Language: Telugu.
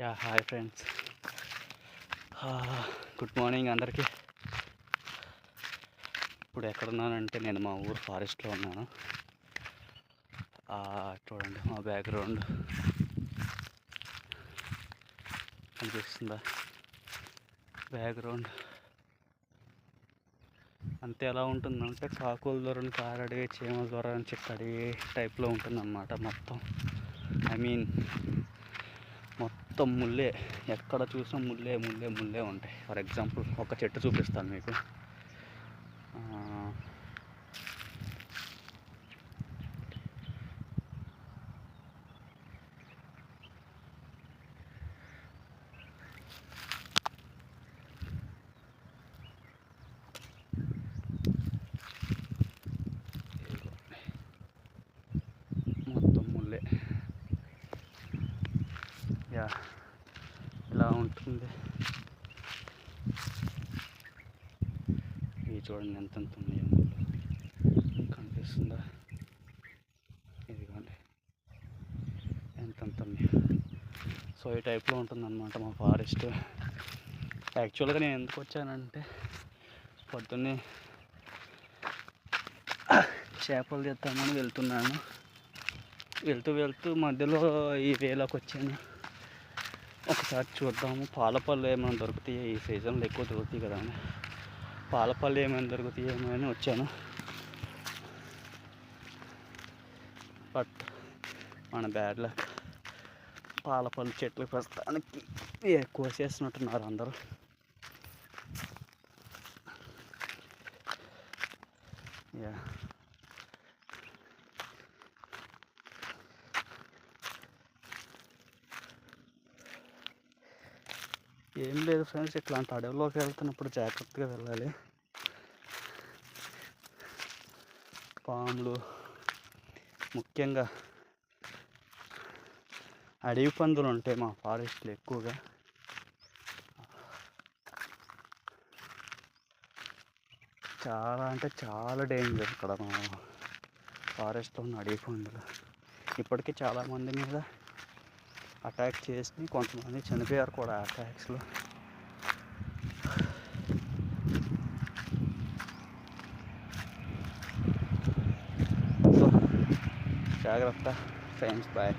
Hi friends. గుడ్ మార్నింగ్ అందరికీ. ఇప్పుడు ఎక్కడున్నానంటే నేను మా ఊరు ఫారెస్ట్లో ఉన్నాను. చూడండి మా బ్యాక్గ్రౌండ్ కనిపిస్తుందా? బ్యాక్గ్రౌండ్ అంతే ఎలా ఉంటుందంటే కాకుల దొరని కారడి, చీమ దొరని చిక్కడి టైప్లో ఉంటుందన్నమాట. మొత్తం మొత్తం ముల్లే, ఎక్కడ చూసినా ముల్లే ముల్లే ముల్లే ఉంటాయి. ఫర్ ఎగ్జాంపుల్ ఒక చెట్టు చూపిస్తాను మీకు. మొత్తం ముల్లే. ఇలా ఉంటుంది. ఇవి చూడండి ఎంతెంత ఉన్నాయో ముళ్ళు. కనిపిస్తుందా? ఇదిగోండి ఎంతెంత ఉన్నాయో. సో ఈ టైప్లో ఉంటుందన్నమాట మా ఫారెస్ట్. యాక్చువల్గా నేను ఎందుకు వచ్చానంటే పొద్దున్నే చేపలు తెద్దామని వెళ్తున్నాను. వెళ్తూ మధ్యలో ఈ వేలోకి వచ్చాను. ఒకసారి చూద్దాము పాలపళ్ళు ఏమైనా దొరుకుతాయి. ఈ సీజన్లో ఎక్కువ దొరుకుతాయి కదండి. పాలపళ్ళు ఏమైనా దొరుకుతాయేమో అని వచ్చాను. బట్ మన బ్యాడ్ లక్, పాలపళ్ళు చెట్లు ప్రస్తుతానికి కోసేసినట్టున్నారు అందరూ. ఏం లేదు ఫ్రెండ్స్, ఇట్లాంటి అడవిలోకి వెళ్తున్నప్పుడు జాగ్రత్తగా వెళ్ళాలి. పాములు, ముఖ్యంగా అడవి పందులు ఉంటాయి మా ఫారెస్ట్లో ఎక్కువగా. చాలా అంటే చాలా డేంజర్ ఇక్కడ మా ఫారెస్ట్లో ఉన్న అడవి పందులు. ఇప్పటికీ చాలామంది మీద అటాక్ చేసి కొంతమంది చనిపోయారు కూడా అటాక్స్లో. సో జాగ్రత్త ఫ్రెండ్స్, బాయ్.